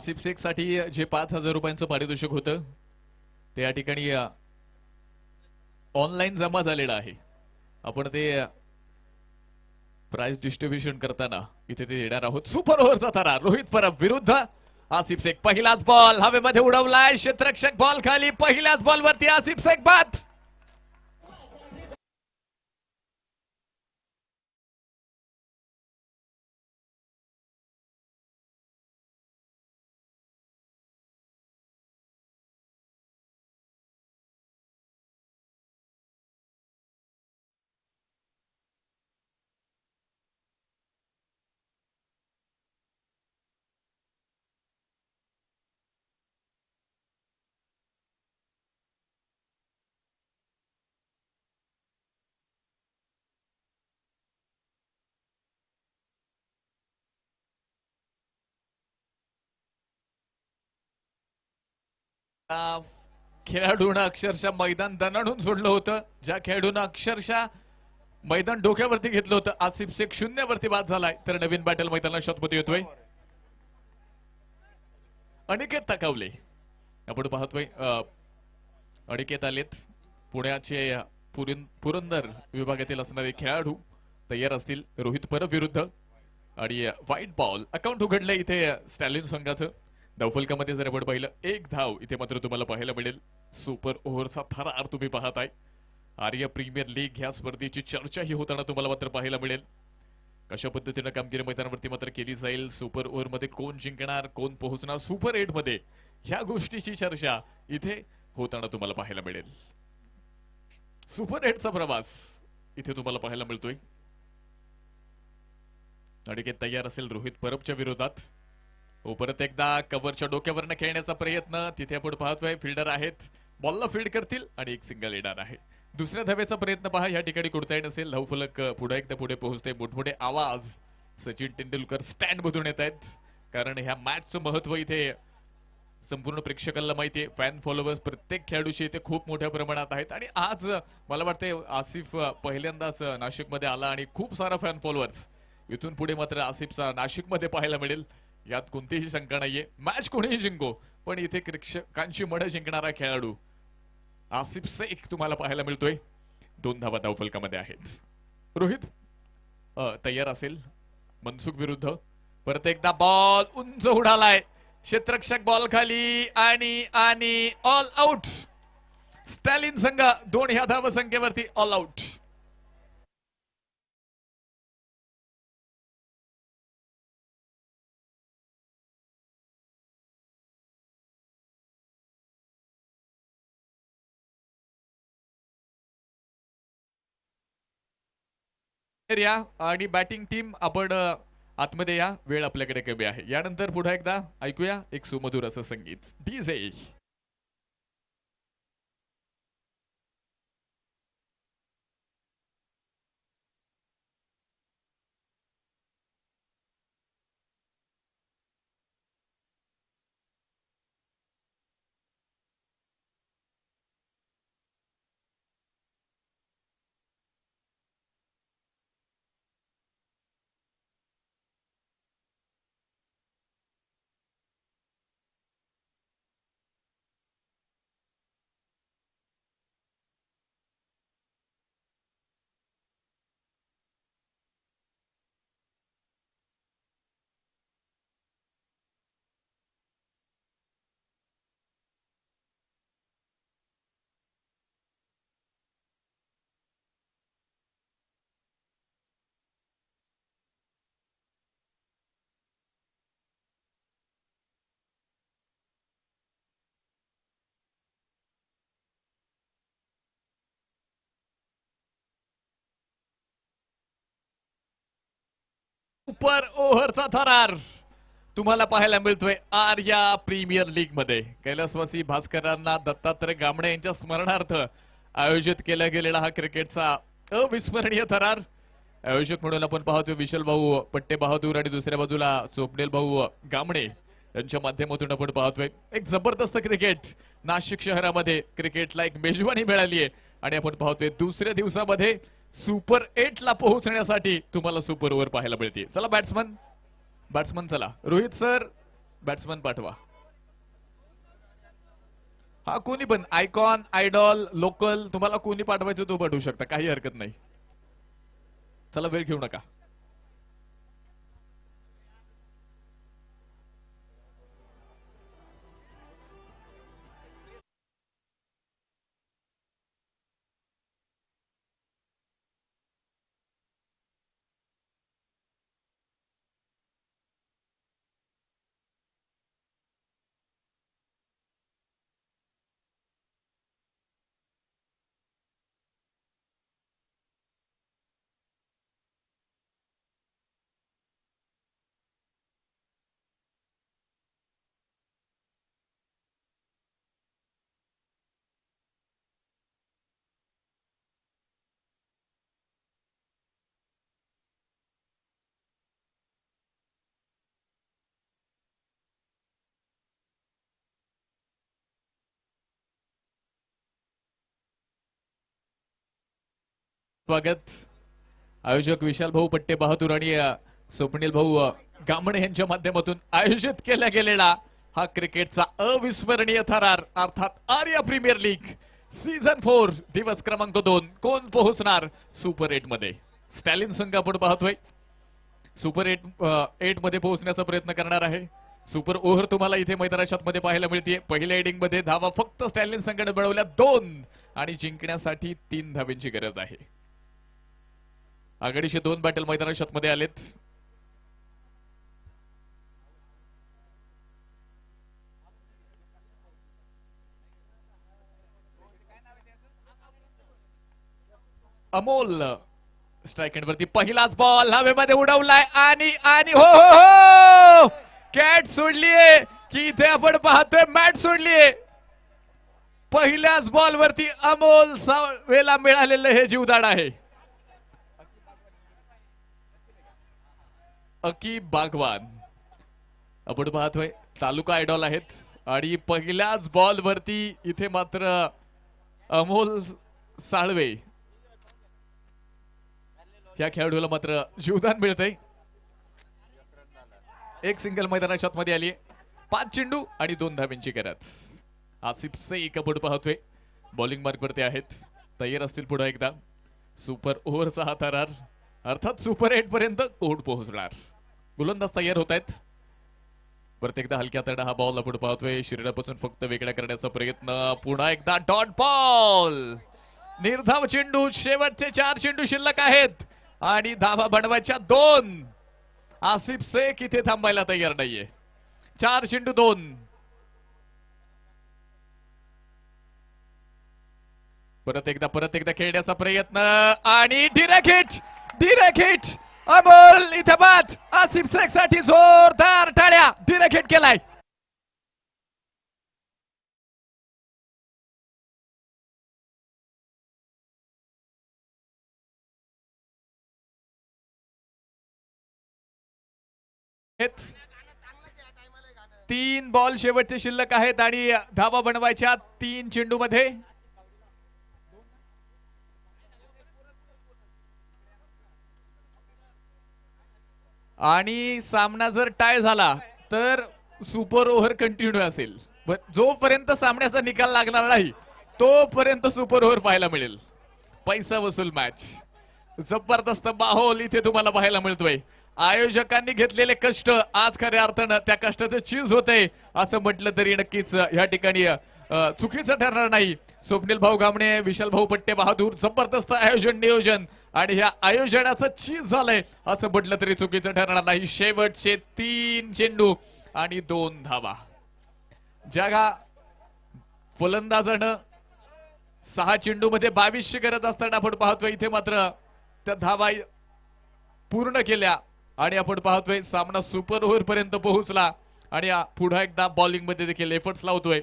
आसिफ शेख साठी जे 5,000 रुपयांचं पारितोषिक होतं ते या ठिकाणी ऑनलाईन जमा झालेलं आहे. आपण ते प्राइस डिस्ट्रीब्युशन करताना इथे ते देणार आहोत. सुपर ओव्हरचा थरा रोहित परब विरुद्ध आसिफ शेख. पहिलाच बॉल हवेमध्ये उडवलाय क्षेत्ररक्षक, बॉल खाली. पहिल्याच बॉलवरती आसिफ शेख बाद. खेळाडूंना अक्षरशः मैदान दणाणून सोडलं होतं. ज्या खेळाडूंना अक्षरशः मैदान डोक्यावरती घेतलं होतं. आसिफ शेख 0 वरती बाद झालाय. तर नवीन बॅटल मैदानाला शतपती येतोय अनिकेत तकावले. आपण पाहतोय अनिकेत आलेत. पुण्याचे पुरंदर विभागातील असणारे खेळाडू तयार असतील. रोहित परब विरुद्ध आणि व्हाईट बॉल अकाउंट उघडले इथे स्टॅलिन संघाचं. धावफलकामध्ये जर आपण पाहिलं 1 धाव इथे मात्र तुम्हाला पाहायला मिळेल. सुपर ओव्हरचा थरार तुम्ही पाहताय. आर्य प्रीमियर लीग ह्या स्पर्धेची चर्चाही होताना तुम्हाला मात्र पाहायला मिळेल. कशा पद्धतीने कामगिरी मैदानावरती मात्र केली जाईल. सुपर ओव्हर मध्ये कोण जिंकणार, कोण पोहोचणार सुपर 8 मध्ये, ह्या गोष्टीची चर्चा इथे होताना तुम्हाला पाहायला मिळेल. सुपर 8 चा प्रवास इथे तुम्हाला पाहायला मिळतोय. अनिकेत तयार असेल रोहित परबच्या विरोधात. परत एकदा कव्हरच्या डोक्यावरनं खेळण्याचा प्रयत्न. तिथे आपण पाहतोय फिल्डर आहेत, बॉलला फील्ड करतील आणि एक सिंगल येणार आहे. दुसऱ्या धावेचा प्रयत्न पहा या ठिकाणी कुठताही नसेल. धावफलक पुढे एकदा पुढे पोहोचते. मोठमोठे आवाज सचिन तेंडुलकर स्टँड मधून येत आहेत. कारण ह्या मॅचचं महत्व इथे संपूर्ण प्रेक्षकांना माहिती आहे. फॅन फॉलोअर्स प्रत्येक खेळाडूचे इथे खूप मोठ्या प्रमाणात आहेत. आणि आज मला वाटते आसिफ पहिल्यांदाच नाशिकमध्ये आला आणि खूप सारा फॅन फॉलोअर्स. इथून पुढे मात्र आसिफचा नाशिकमध्ये पाहायला मिळेल यात कोणतीही शंका नाहीये. मॅच कोणीही जिंको पण इथे प्रेक्षकांची मनं जिंकणारा खेळाडू आसिफ शेख तुम्हाला पाहायला मिळतोय. 2 धावा धावफलकामध्ये आहेत. रोहित तयार असेल मनसुख विरुद्ध. परत एकदा बॉल उंच उडालाय. क्षेत्ररक्षक बॉल खाली आणि आणि ऑल आउट. स्टॅलिन संघ 2 ह्या धाव संख्येवरती ऑल आउट. या आणि बॅटिंग टीम आपण आतमध्ये या. वेळ आपल्याकडे कमी आहे. यानंतर पुन्हा एकदा ऐकूया एक सुमधुर असं संगीत. डीजे सुपर ओव्हरचा थरार तुम्हाला पाहायला मिळतोय आर्या प्रीमियर लीग मध्ये. कैलासवासी भास्करांना दत्तात्रय गामणे यांच्या स्मरणार्थ आयोजित केला गेलेला हा क्रिकेटचा अविस्मरणीय थरार. आयोजक म्हणून आपण पाहतोय विशाल भाऊ पट्टे बहादूर आणि दुसऱ्या बाजूला स्वप्नील भाऊ गामणे यांच्या माध्यमातून आपण पाहतोय एक जबरदस्त क्रिकेट. नाशिक शहरामध्ये क्रिकेटला एक मेजवानी मिळाली आहे आणि आपण पाहतोय दुसऱ्या दिवसामध्ये सुपर 8 ला पोहोचण्यासाठी तुम्हाला सुपर ओव्हर पाहायला मिळते. चला बॅट्समन चला. रोहित सर बॅट्समन पाठवा. हा कोणी पण आयकॉन आयडॉल लोकल तुम्हाला कोणी पाठवायचं तो पाठवू शकता, काही हरकत नाही. चला वेळ घेऊ नका. स्वागत. आयोजक विशाल भाऊ पट्टे बहादूर आणि स्वप्नील भाऊ गामणे यांच्या माध्यमातून आयोजित केला गेलेला हा क्रिकेटचा अविस्मरणीय थरार अर्थात आर्या प्रीमियर लीग सीझन 4 दिवस क्रमांक 2 कोण पोहोचणार सुपर 8 मध्ये. स्टॅलिन संघ आपण पाहतोय सुपर 8 मध्ये पोहोचण्याचा प्रयत्न करणार आहे. सुपर ओव्हर तुम्हाला इथे मैदानाच्या मध्ये पाहायला मिळते. पहिल्या इनिंग मध्ये धावा फक्त स्टॅलिन संघाने मिळवल्या 2 आणि जिंकण्यासाठी 3 धावांची गरज आहे. आघाडीचे 2 बॅटल मैदानाच्या मध्ये आलेत. अमोल स्ट्राइक एंड वरती पहिलाच बॉल हवेमध्ये उडवलाय आणि आणि हो हो हो कॅट सोडलीये की इथे आपण पाहतोय मॅट सोडलीये. पहिल्याच बॉल वरती अमोल सावेला मिळालेलं हे जीवदान आहे. अकीब बागवान आपण पाहतोय तालुका आयडॉल आहेत आणि पहिल्याच बॉल वरती इथे मात्र अमोल साळवे या खेळाडूला मात्र जीवदान मिळतंय. एक सिंगल मैदानाच्या मध्ये आली. 5 चेंडू आणि 2 धावांची गरज. आसिफ शेख आपण पाहतोय बॉलिंग मार्क वरती आहेत. तयार असतील पुढे एकदा. सुपर ओव्हरचा हा थरार अर्थात सुपर 8 पर्यंत कोण पोहोचणार. गोलंदाज तयार होत आहेत. परत एकदा हलक्या तडा हा बॉल आपण पाहतोय. शरीरापासून फक्त वेगळा करण्याचा प्रयत्न. पुन्हा एकदा डॉट बॉल. निर्धाव चेंडू. शेवटचे 4 चेंडू शिल्लक आहेत आणि धावा बनवायच्या 2. आसिफ शेख इथे थांबायला तयार नाहीये. 4 चेंडू 2. परत एकदा खेळण्याचा प्रयत्न आणि डिरेक्ट हिट अमोल इथे बाद. आसिफ शेख साठी जोरदार टाळ्या. डिरेक्ट हिट केलाय. तीन बॉल शेवटचे शिल्लक आहेत आणि धावा बनवायच्या 3 चेंडू मध्ये. आणि सामना जर टाय झाला तर सुपर ओव्हर कंटिन्यू असेल. जोपर्यंत सामन्याचा निकाल लागणार नाही तोपर्यंत सुपर ओव्हर पाहायला मिळेल. पैसा वसूल मॅच. जबरदस्त माहोल इथे तुम्हाला पाहायला मिळतोय. आयोजकांनी घेतलेले कष्ट आज खऱ्या अर्थानं त्या कष्टाचं चीज होते असं म्हटलं तरी नक्कीच या ठिकाणी चुकीचं ठरणार नाही. स्वप्नील भाऊ गामणे विशाल भाऊ पट्टे बहादूर जबरदस्त आयोजन नियोजन आणि ह्या आयोजनाचं चीज झालंय असं म्हटलं तरी चुकीचं ठरणार नाही. शेवटचे 3 चेंडू आणि 2 धावा. ज्या फलंदाजानं 6 चेंडू मध्ये 22ची गरज असताना आपण पाहतोय इथे मात्र त्या धावा पूर्ण केल्या आणि आपण पाहतोय सामना सुपर ओव्हर पर्यंत पोहोचला आणि पुन्हा एकदा बॉलिंग मध्ये देखील एफर्ट्स लावतोय.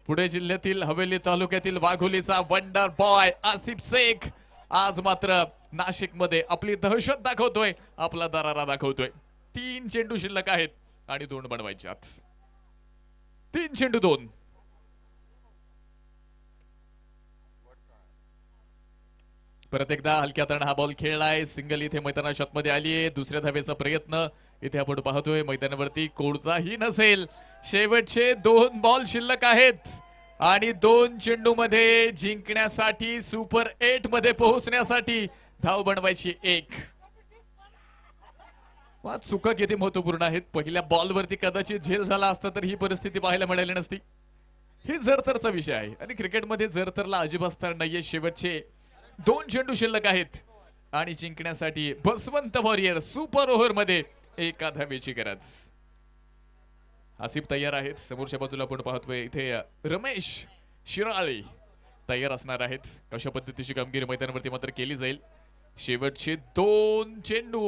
पुणे जिल्ह्यातील हवेली तालुक्यातील वाघोलीचा वंडर बॉय आसिफ शेख आज मात्र नाशिक मध्ये आपली दहशत दाखवतोय. आपला दरारा दाखवतोय. 3 चेंडू शिल्लक आहेत आणि 2 बनवायच्यात. 3 चेंडू 2. परत एकदा हलक्या तण हा बॉल खेळलाय. सिंगल इथे मैदानाच्या आतमध्ये आली आहे. दुसऱ्या धावेचा प्रयत्न इथे आपण पाहतोय मैदानावरती कोणताही नसेल. शेवटचे 2 बॉल शिल्लक आहेत आणि 2 चेंडू मध्ये जिंकण्यासाठी सुपर 8 मध्ये पोहोचण्यासाठी धाव बनवायची 1. चुका किती महत्वपूर्ण आहेत. पहिल्या बॉलवरती कदाचित झेल झाला असता तर ही परिस्थिती पाहायला मिळाली नसती. ही जरतरचा विषय आहे आणि क्रिकेटमध्ये जरतरला अजिबात स्थान नाहीये. शेवटचे 2 चेंडू शिल्लक आहेत आणि जिंकण्यासाठी बसवंत वॉरियर सुपर ओव्हर मध्ये 1 धावेची गरज. आसिफ तयार आहेत. समोरच्या बाजूला आपण पाहतोय इथे रमेश शिराळे तयार असणार आहेत. कशा पद्धतीची कामगिरी मैदानावरती मात्र केली जाईल. शेवटचे 2 चेंडू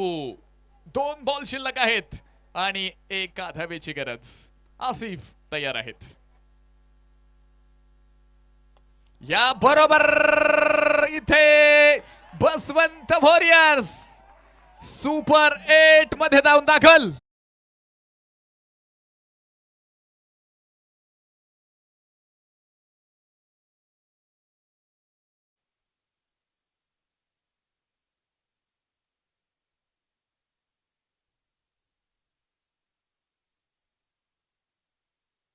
2 बॉल शिल्लक आहेत आणि 1 धावेची गरज. आसिफ तयार आहेत. या बरोबर इथे बसवंत वॉरियर्स सुपर 8 मध्ये जाऊन दाखल.